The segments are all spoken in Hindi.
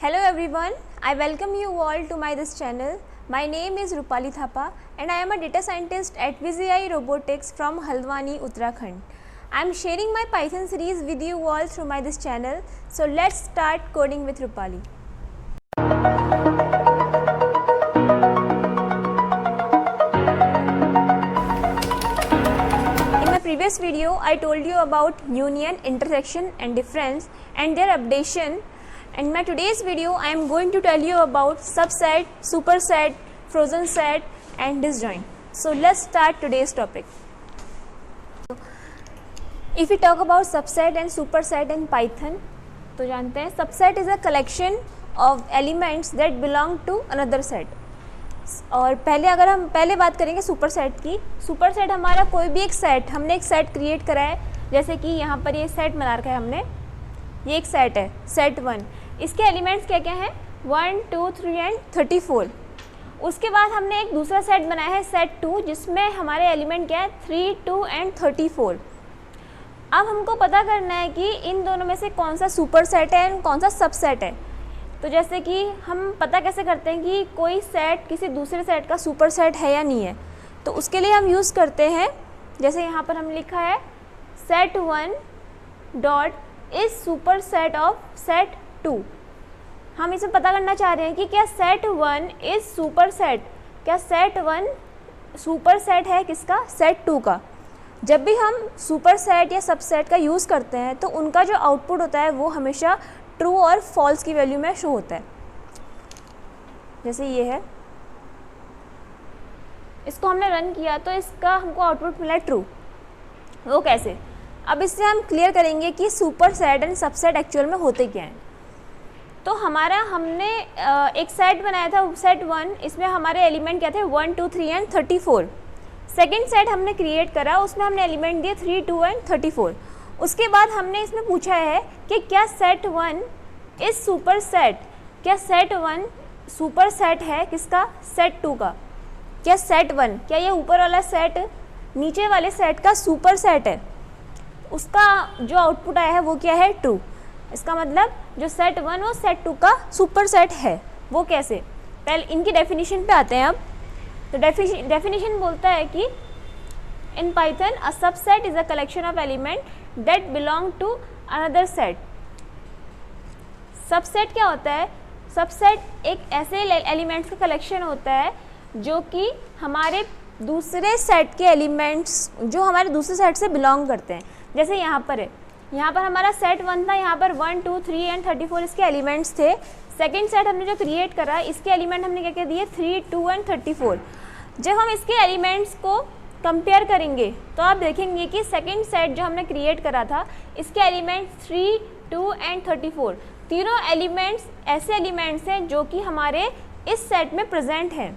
Hello everyone, I welcome you all to this channel. My name is Rupali Thapa and I am a data scientist at VZI Robotics from Haldwani, Uttarakhand. I am sharing my Python series with you all through this channel. So let's start coding with Rupali. In my previous video, I told you about union, intersection and difference and their updation. And in my today's video, I am going to tell you about subset, superset, frozen set and disjoint. So let's start today's topic. If we talk about subset and superset in Python, तो जानते हैं subset is a collection of elements that belong to another set. और अगर हम पहले बात करेंगे सुपरसेट की, सुपरसेट हमारा कोई भी एक सेट, हमने एक सेट क्रिएट करा है, जैसे कि यहाँ पर ये सेट बना रखा है हमने, ये एक सेट है, सेट 1. इसके एलिमेंट्स क्या क्या हैं 1, 2, 3 एंड 34. उसके बाद हमने एक दूसरा सेट बनाया है सेट 2, जिसमें हमारे एलिमेंट क्या है 3, 2 एंड 34. अब हमको पता करना है कि इन दोनों में से कौन सा सुपर सेट है एंड कौन सा सबसेट है. तो जैसे कि हम पता कैसे करते हैं कि कोई सेट किसी दूसरे सेट का सुपर सेट है या नहीं है, तो उसके लिए हम यूज़ करते हैं, जैसे यहाँ पर हम लिखा है set 1 dot is super set of set 2. हम इसमें पता करना चाह रहे हैं कि क्या सेट 1 इज सुपर सेट, क्या सेट 1 सुपर सेट है किसका, सेट 2 का. जब भी हम सुपर सेट या सबसेट का यूज़ करते हैं तो उनका जो आउटपुट होता है वो हमेशा ट्रू और फॉल्स की वैल्यू में शो होता है. जैसे ये है, इसको हमने रन किया तो इसका हमको आउटपुट मिला ट्रू. वो कैसे, अब इससे हम क्लियर करेंगे कि super set and subset actual में होते क्या हैं. तो हमने एक सेट बनाया था सेट 1, इसमें हमारे एलिमेंट क्या थे 1, 2, 3 एंड 34. सेकेंड सेट हमने क्रिएट करा, उसमें हमने एलिमेंट दिए 3, 2 एंड 34. उसके बाद हमने इसमें पूछा है कि क्या सेट 1 इज सुपर सेट, क्या सेट 1 सुपर सेट है किसका, सेट 2 का. क्या सेट 1, क्या ये ऊपर वाला सेट नीचे वाले सेट का सुपर सेट है, उसका जो आउटपुट आया है वो क्या है ट्रू. इसका मतलब जो सेट 1 वो सेट 2 का सुपर सेट है. वो कैसे, पहले इनकी डेफिनेशन पे आते हैं. अब तो डेफिनेशन बोलता है कि in Python a subset is a collection of element that belong to another set. Subset क्या होता है, सबसेट एक ऐसे एलिमेंट्स का कलेक्शन होता है जो कि हमारे दूसरे सेट के एलिमेंट्स जो हमारे दूसरे सेट से बिलोंग करते हैं. जैसे यहाँ पर है, यहाँ पर हमारा सेट 1 था, यहाँ पर 1, 2, 3 एंड 34 इसके एलिमेंट्स थे. सेकेंड सेट हमने जो क्रिएट करा, इसके एलिमेंट हमने क्या क्या दिए 3, 2 एंड 34. जब हम इसके एलिमेंट्स को कंपेयर करेंगे तो आप देखेंगे कि सेकेंड सेट जो हमने क्रिएट करा था, इसके एलिमेंट्स 3, 2 एंड 34, तीनों एलिमेंट्स ऐसे एलिमेंट्स हैं जो कि हमारे इस सेट में प्रेजेंट हैं.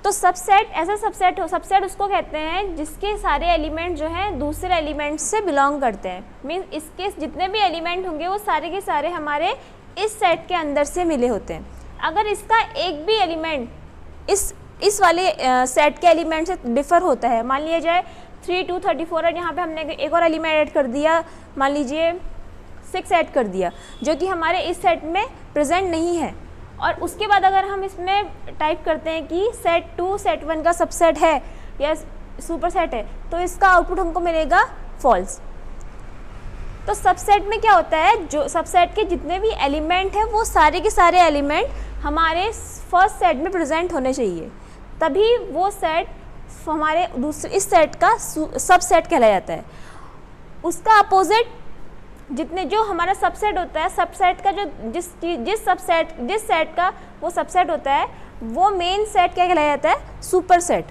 तो सबसेट ऐसा सबसेट उसको कहते हैं जिसके सारे एलिमेंट जो हैं दूसरे एलिमेंट्स से बिलोंग करते हैं. मीन्स इसके जितने भी एलिमेंट होंगे वो सारे के सारे हमारे इस सेट के अंदर से मिले होते हैं. अगर इसका एक भी एलिमेंट इस वाले सेट के एलिमेंट से डिफ़र होता है, मान लिया जाए 3, 2, 34 और यहाँ पे हमने एक और एलिमेंट ऐड कर दिया, मान लीजिए 6 ऐड कर दिया, जो कि हमारे इस सेट में प्रेजेंट नहीं है, और उसके बाद अगर हम इसमें टाइप करते हैं कि सेट 2 सेट 1 का सबसेट है या सुपर सेट है, तो इसका आउटपुट हमको मिलेगा फॉल्स. तो सबसेट में क्या होता है, जो सबसेट के जितने भी एलिमेंट हैं वो सारे के सारे एलिमेंट हमारे फर्स्ट सेट में प्रेजेंट होने चाहिए, तभी वो सेट हमारे दूसरे इस सेट का सबसेट कहलाया जाता है. उसका अपोजिट जितने जो हमारा सबसेट होता है, सबसेट का जो जिस सेट का वो सबसेट होता है वो मेन सेट क्या कहलाया जाता है, सुपर सेट.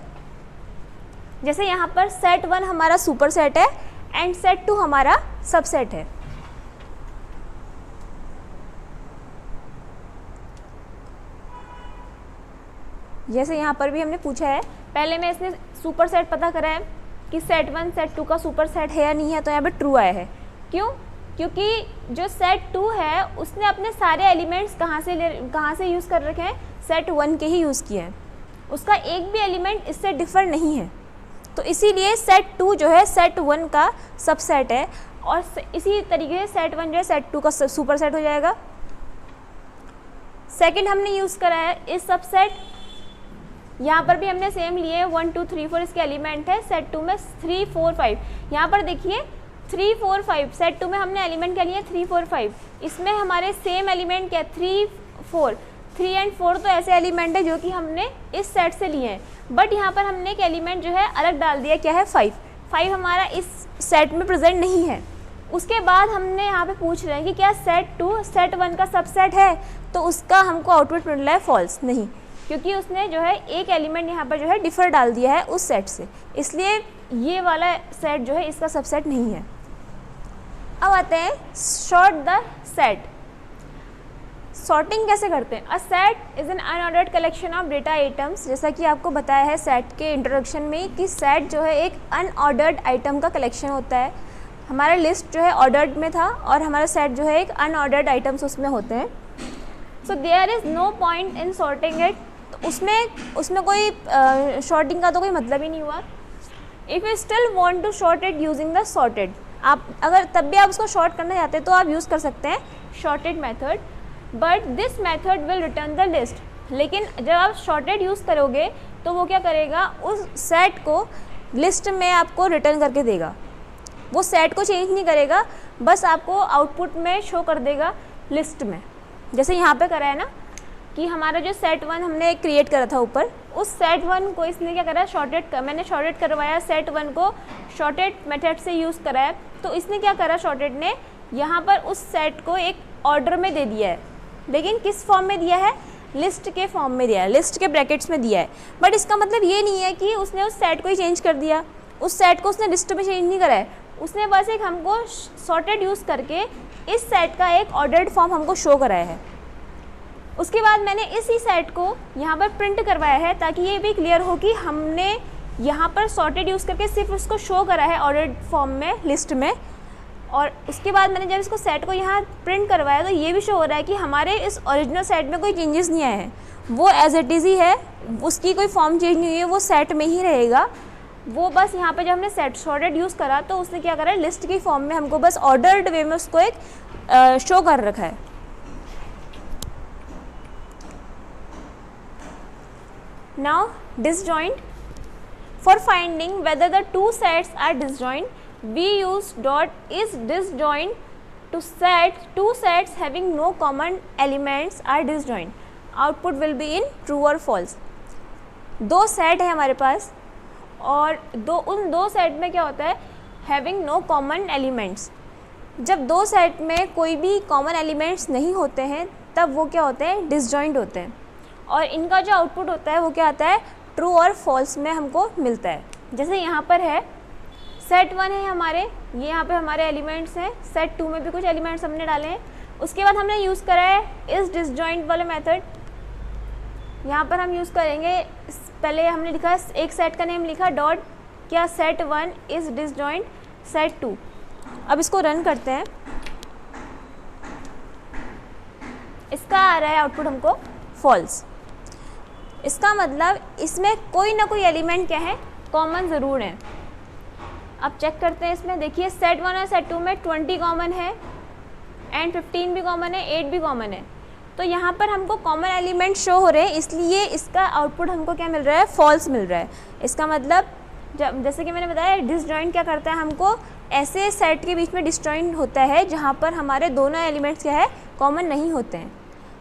जैसे यहाँ पर सेट 1 हमारा सुपर सेट है एंड सेट 2 हमारा सबसेट है. जैसे यहाँ पर भी हमने पूछा है, पहले में इसने सुपर सेट पता करा है कि सेट 1 सेट 2 का सुपर सेट है या नहीं है, तो यहाँ पे ट्रू आया है. क्यों, क्योंकि जो सेट 2 है उसने अपने सारे एलिमेंट्स कहाँ से यूज़ कर रखे हैं, सेट 1 के ही यूज़ किए हैं. उसका एक भी एलिमेंट इससे डिफ़र नहीं है, तो इसीलिए सेट 2 जो है सेट 1 का सबसेट है, और इसी तरीके से सेट 1 जो है सेट 2 का सुपर सेट हो जाएगा. सेकंड हमने यूज़ करा है इस सबसेट, यहाँ पर भी हमने सेम लिए 1 2 3 4 इसके एलिमेंट है। सेट 2 में 3 4 5, यहाँ पर देखिए 3 4 5, सेट 2 में हमने एलिमेंट क्या लिए 3 4 5, इसमें हमारे सेम एलिमेंट क्या 3 4, 3 एंड 4 तो ऐसे एलिमेंट है जो कि हमने इस सेट से लिए हैं, बट यहाँ पर हमने एक एलिमेंट जो है अलग डाल दिया, क्या है 5 हमारा इस सेट में प्रेजेंट नहीं है। उसके बाद हमने यहाँ पे पूछ रहे हैं कि क्या सेट 2 सेट 1 का सबसेट है, तो उसका हमको आउटपुट मिल रहा है फॉल्स, नहीं, क्योंकि उसने जो है एक एलिमेंट यहाँ पर जो है डिफर डाल दिया है उस सेट से, इसलिए ये वाला सेट जो है इसका सबसेट नहीं है। अब आते हैं सॉर्ट द सेट। सॉर्टिंग कैसे करते हैं? A set is an unordered collection of data items, जैसा कि आपको बताया है सेट के इंट्रोडक्शन में कि सेट जो है एक अनऑर्डर्ड आइटम का कलेक्शन होता है। हमारा लिस्ट जो है ऑर्डर्ड में था और हमारा सेट जो है एक अनऑर्डर्ड आइटम्स उसमें होते हैं। So there is no point in sorting it, तो उसमें कोई शॉर्टिंग का तो कोई मतलब ही नहीं हुआ। If you still want to sort it using the sorted, आप अगर तब भी आप उसको शॉर्ट करना चाहते हैं तो आप यूज़ कर सकते हैं shorted method, but this method will return the list. लेकिन जब आप शॉर्टेड यूज़ करोगे तो वो क्या करेगा, उस सेट को लिस्ट में आपको रिटर्न करके देगा, वो सेट को चेंज नहीं करेगा, बस आपको आउटपुट में शो कर देगा लिस्ट में। जैसे यहाँ पे करा है ना कि हमारा जो सेट 1 हमने क्रिएट करा था ऊपर, उस सेट 1 को इसने क्या करा, मैंने शॉर्टेड करवाया, सेट 1 को शॉर्टेड मेथड से यूज़ करा है, तो इसने क्या करा, शॉर्टेड ने यहाँ पर उस सेट को एक ऑर्डर में दे दिया है, लेकिन किस फॉर्म में दिया है, लिस्ट के फॉर्म में दिया है, लिस्ट के ब्रैकेट्स में दिया है। बट इसका मतलब ये नहीं है कि उसने उस सेट को ही चेंज कर दिया, उस सेट को उसने लिस्ट में चेंज नहीं करा है, उसने बस एक हमको सॉर्टेड यूज़ करके इस सेट का एक ऑर्डर्ड फॉर्म हमको शो कराया है। उसके बाद मैंने इसी सेट को यहाँ पर प्रिंट करवाया है ताकि ये भी क्लियर हो कि हमने यहाँ पर सॉर्टेड यूज़ करके सिर्फ उसको शो करा है ऑर्डर्ड फॉर्म में, लिस्ट में। और उसके बाद मैंने जब इसको सेट को यहाँ प्रिंट करवाया तो ये भी शो हो रहा है कि हमारे इस ओरिजिनल सेट में कोई चेंजेस नहीं आए हैं, वो एज इट इज़ ही है, उसकी कोई फॉर्म चेंज नहीं हुई है, वो सेट में ही रहेगा। वो बस यहाँ पे जब हमने सेट सॉर्टेड यूज़ करा तो उसने क्या करा, लिस्ट की फॉर्म में हमको बस ऑर्डर्ड वे में उसको एक शो कर रखा है। Now disjoint, for finding whether the two sets are disjoint we use dot is disjoint two set two sets having no common elements are disjoint, output will be in true और फॉल्स। दो सेट है हमारे पास और उन दो सेट में क्या होता है, हैविंग नो कॉमन एलिमेंट्स। जब दो सेट में कोई भी कॉमन एलिमेंट्स नहीं होते हैं तब वो क्या होते हैं, डिसजॉइंट होते हैं, और इनका जो आउटपुट होता है वो क्या आता है, ट्रू और फॉल्स में हमको मिलता है। जैसे यहाँ पर है सेट 1 है हमारे, ये यहाँ पे हमारे एलिमेंट्स हैं, सेट 2 में भी कुछ एलिमेंट्स हमने डाले हैं। उसके बाद हमने यूज़ करा है इस डिसजॉइंट वाला मेथड, यहाँ पर हम यूज़ करेंगे, पहले हमने लिखा एक सेट का नेम लिखा डॉट क्या सेट 1 इज़ डिसजॉइंट सेट 2। अब इसको रन करते हैं, इसका आ रहा है आउटपुट हमको फॉल्स। इसका मतलब इसमें कोई ना कोई एलिमेंट क्या है, कॉमन ज़रूर है। अब चेक करते हैं इसमें, देखिए सेट 1 और सेट 2 में 20 कॉमन है एंड 15 भी कॉमन है, 8 भी कॉमन है, तो यहाँ पर हमको कॉमन एलिमेंट शो हो रहे हैं, इसलिए इसका आउटपुट हमको क्या मिल रहा है, फॉल्स मिल रहा है। इसका मतलब जैसे कि मैंने बताया डिसजॉइंट क्या करता है, हमको ऐसे सेट के बीच में डिसजॉइंट होता है जहाँ पर हमारे दोनों एलिमेंट्स क्या है, कॉमन नहीं होते हैं।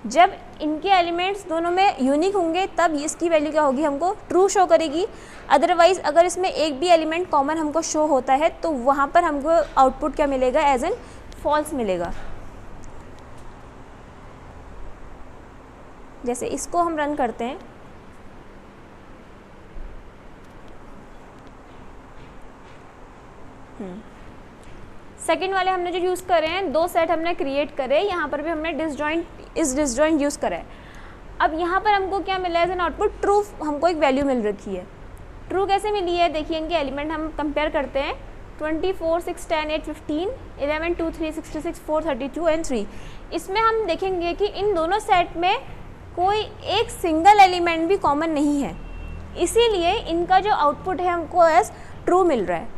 जब इनके एलिमेंट्स दोनों में यूनिक होंगे तब इसकी वैल्यू क्या होगी, हमको ट्रू शो करेगी। अदरवाइज़ अगर इसमें एक भी एलिमेंट कॉमन हमको शो होता है तो वहाँ पर हमको आउटपुट क्या मिलेगा, एज एन फॉल्स मिलेगा। जैसे इसको हम रन करते हैं, सेकेंड वाले हमने जो यूज़ करे हैं, दो सेट हमने क्रिएट करे, यहाँ पर भी हमने डिसजॉइंट यूज़ करा है। अब यहाँ पर हमको क्या मिला है एज एन आउटपुट, ट्रू हमको एक वैल्यू मिल रखी है। ट्रू कैसे मिली है, देखिए इनके एलिमेंट हम कंपेयर करते हैं, 24 6 10 8 15 11 2 3 66 4 32 एंड 3। इसमें हम देखेंगे कि इन दोनों सेट में कोई एक सिंगल एलिमेंट भी कॉमन नहीं है, इसीलिए इनका जो आउटपुट है हमको एज ट्रू मिल रहा है।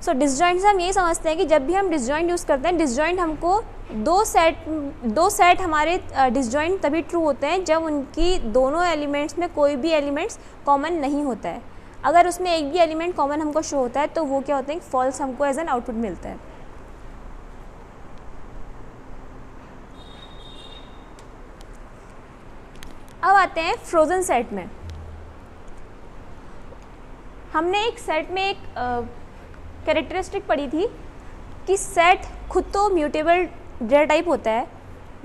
सो डिसजॉइंट से हम यही समझते हैं कि जब भी हम डिसजॉइंट यूज़ करते हैं, डिसजॉइंट हमको दो सेट हमारे डिसजॉइंट तभी ट्रू होते हैं जब उनकी दोनों एलिमेंट्स में कोई भी एलिमेंट्स कॉमन नहीं होता है। अगर उसमें एक भी एलिमेंट कॉमन हमको शो होता है तो वो क्या होते हैं, फॉल्स हमको एज एन आउटपुट मिलता है। अब आते हैं फ्रोजन सेट में। हमने एक सेट में एक कैरेक्टरिस्टिक पढ़ी थी कि सेट खुद तो म्यूटेबल डेटा टाइप होता है,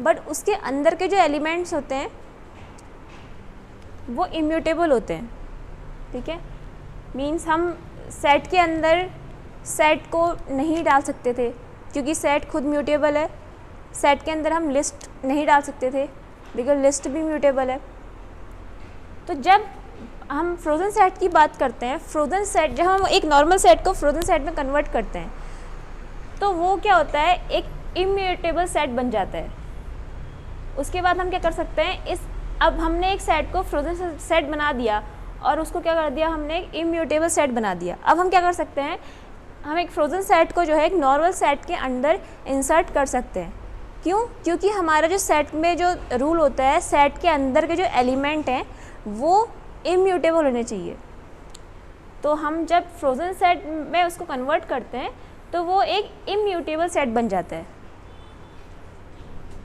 बट उसके अंदर के जो एलिमेंट्स होते हैं वो इम्यूटेबल होते हैं। ठीक है, मीन्स हम सेट के अंदर सेट को नहीं डाल सकते थे क्योंकि सेट खुद म्यूटेबल है। सेट के अंदर हम लिस्ट नहीं डाल सकते थे बिकॉज लिस्ट भी म्यूटेबल है। तो जब हम फ्रोजन सेट की बात करते हैं, फ्रोजन सेट जब हम एक नॉर्मल सेट को फ्रोजन सेट में कन्वर्ट करते हैं तो वो क्या होता है, एक इम्यूटेबल सेट बन जाता है। उसके बाद हम क्या कर सकते हैं, अब हमने एक सेट को फ्रोजन सेट बना दिया और उसको क्या कर दिया, हमने एक इम्यूटेबल सेट बना दिया। अब हम क्या कर सकते हैं, हम एक फ्रोजन सेट को जो है एक नॉर्मल सेट के अंदर इंसर्ट कर सकते हैं। क्यों? क्योंकि हमारा जो सेट में जो रूल होता है, सेट के अंदर के जो एलिमेंट हैं वो इम्यूटेबल होने चाहिए। तो हम जब फ्रोजन सेट में उसको कन्वर्ट करते हैं तो वो एक इम्यूटेबल सेट बन जाता है।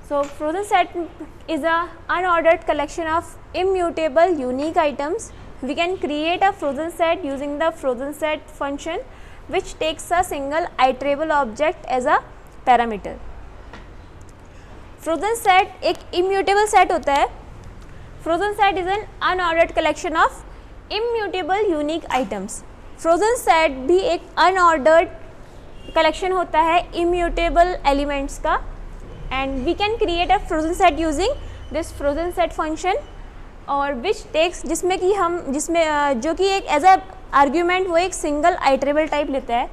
सो frozen set is a unordered collection of immutable unique items. We can create a frozen set using the frozen set function which takes a single iterable object as a parameter. Frozen set एक इम्यूटेबल सेट होता है. Frozen set is an unordered collection of immutable unique items. Frozen set भी एक अनऑर्डर्ड कलेक्शन होता है इम्यूटेबल एलिमेंट्स का, and we can create a frozen set using this frozen set function, और विच टेक्स जिसमें जो कि एक एज अ आर्ग्यूमेंट वो एक सिंगल आइटरेबल टाइप लेता है.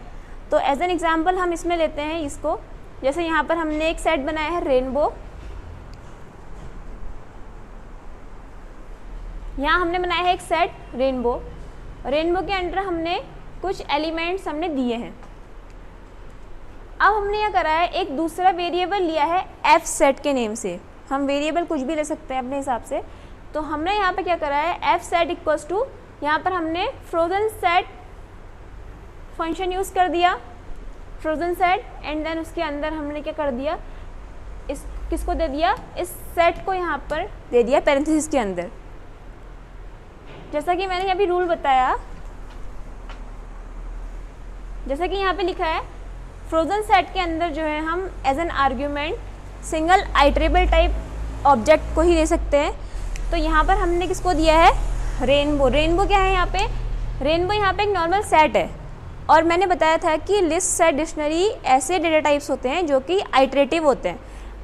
तो एज एन एग्जांपल हम इसमें लेते हैं इसको, जैसे यहाँ पर हमने एक सेट बनाया है रेनबो. यहाँ हमने बनाया है एक सेट रेनबो. रेनबो के अंदर हमने कुछ एलिमेंट्स हमने दिए हैं. अब हमने यह करा है, एक दूसरा वेरिएबल लिया है एफ सेट के नेम से. हम वेरिएबल कुछ भी ले सकते हैं अपने हिसाब से. तो हमने यहाँ पे क्या करा है, एफ सेट इक्वल्स टू, यहाँ पर हमने फ्रोजन सेट फंक्शन यूज़ कर दिया, फ्रोजन सेट, एंड देन उसके अंदर हमने क्या कर दिया, इस किसको दे दिया, इस सेट को यहाँ पर दे दिया पैरेंथेसिस के अंदर. जैसा कि मैंने अभी रूल बताया, जैसा कि यहाँ पे लिखा है, फ्रोजन सेट के अंदर जो है हम as an argument single iterable type object को ही ले सकते हैं. तो यहाँ पर हमने किसको दिया है, रेनबो. रेनबो क्या है यहाँ पे, रेनबो यहाँ पे एक नॉर्मल सेट है. और मैंने बताया था कि लिस्ट, सेट, डिक्शनरी ऐसे डेटा टाइप्स होते हैं जो कि आइटरेटिव होते हैं.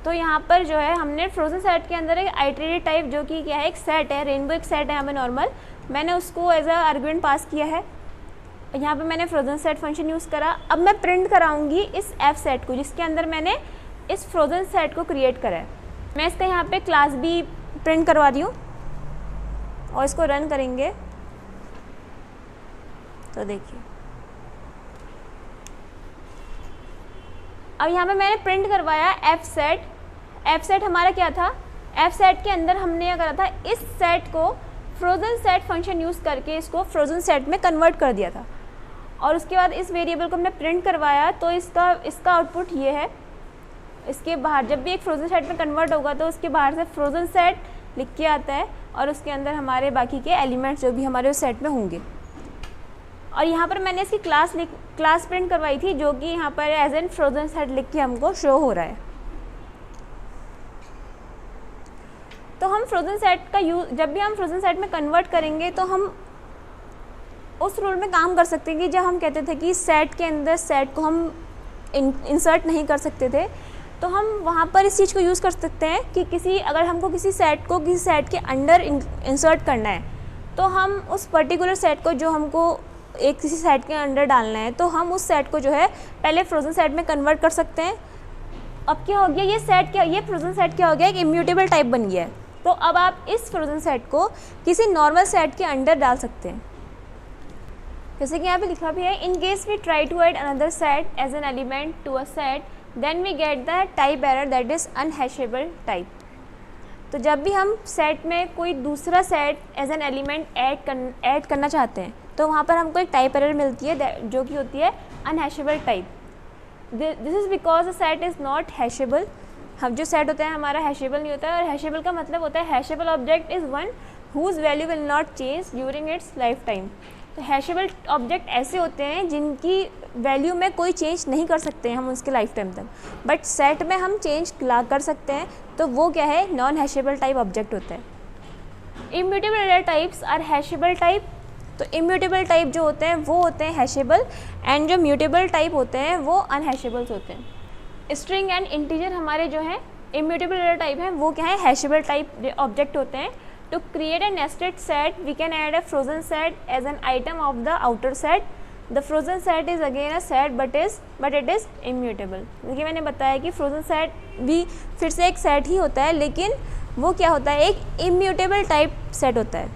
तो यहाँ पर जो है हमने फ्रोजन सेट के अंदर एक आइटरेटिव टाइप जो कि क्या है, एक सेट है, रेनबो एक सेट है यहाँ पे नॉर्मल, मैंने उसको एज अ आर्गुमेंट पास किया है. यहाँ पे मैंने फ्रोजन सेट फंक्शन यूज़ करा. अब मैं प्रिंट कराऊंगी इस एफ सेट को जिसके अंदर मैंने इस फ्रोजन सेट को क्रिएट करा है. मैं इसका यहाँ पे क्लास भी प्रिंट करवा दी हूँ और इसको रन करेंगे तो देखिए, अब यहाँ पे मैंने प्रिंट करवाया एफ सेट. एफ सेट हमारा क्या था, एफ सेट के अंदर हमने क्या करा था, इस सेट को फ्रोजन सेट फंक्शन यूज़ करके इसको फ्रोजन सेट में कन्वर्ट कर दिया था. और उसके बाद इस वेरिएबल को हमने प्रिंट करवाया, तो इसका आउटपुट ये है. इसके बाहर जब भी एक फ्रोजन सेट में कन्वर्ट होगा तो उसके बाहर से फ्रोजन सेट लिख के आता है और उसके अंदर हमारे बाकी के एलिमेंट्स जो भी हमारे उस सेट में होंगे. और यहाँ पर मैंने इसकी क्लास प्रिंट करवाई थी जो कि यहाँ पर एज एन फ्रोजन सेट लिख के हमको शो हो रहा है. तो हम फ्रोजन सेट का जब भी हम फ्रोजन सेट में कन्वर्ट करेंगे तो हम उस रूल में काम कर सकते हैं कि जब हम कहते थे कि सेट के अंदर सेट को हम इंसर्ट नहीं कर सकते थे, तो हम वहाँ पर इस चीज़ को यूज़ कर सकते हैं कि अगर हमको किसी सेट को किसी सेट के अंडर इंसर्ट करना है तो हम उस पर्टिकुलर सेट को जो हमको एक किसी सेट के अंडर डालना है तो हम उस सेट को जो है पहले फ्रोजन सेट में कन्वर्ट कर सकते हैं. अब क्या हो गया, ये फ्रोजन सेट क्या हो गया, एक इम्यूटेबल टाइप बन गया है. तो अब आप इस फ्रोजन सेट को किसी नॉर्मल सेट के अंडर डाल सकते हैं. जैसे कि यहाँ पे लिखा भी है, in case we try to add another set as an element to a set then we get the type error that is unhashable type. तो जब भी हम सेट में कोई दूसरा set as an element add करना चाहते हैं तो वहाँ पर हमको एक टाइप एरर मिलती है जो कि होती है unhashable type. This is because the set is not hashable. हम जो सेट होता है हमारा हैशेबल नहीं होता है, और हैशेबल का मतलब होता है hashable object is one whose value will not change during its life time. तो हैशेबल ऑब्जेक्ट ऐसे होते हैं जिनकी वैल्यू में कोई चेंज नहीं कर सकते हैं हम उसके लाइफ टाइम तक, बट सेट में हम चेंज कर सकते हैं, तो वो क्या है, नॉन हैशेबल टाइप ऑब्जेक्ट होता है। Immutable error types are hashable type. तो इम्यूटेबल टाइप जो होते हैं वो होते हैं हैशेबल, एंड जो म्यूटेबल टाइप होते हैं वो अनहैशेबल्स होते हैं। स्ट्रिंग एंड इंटीजर हमारे जो हैं इम्यूटेबल एरर टाइप हैं, वो क्या है, हैशेबल टाइप ऑब्जेक्ट होते हैं। To create a nested set, we can add a frozen set as an item of the outer set. The frozen set is again a set but it is immutable. देखिए मैंने बताया कि frozen set भी फिर से एक set ही होता है, लेकिन वो क्या होता है, एक immutable टाइप set होता है।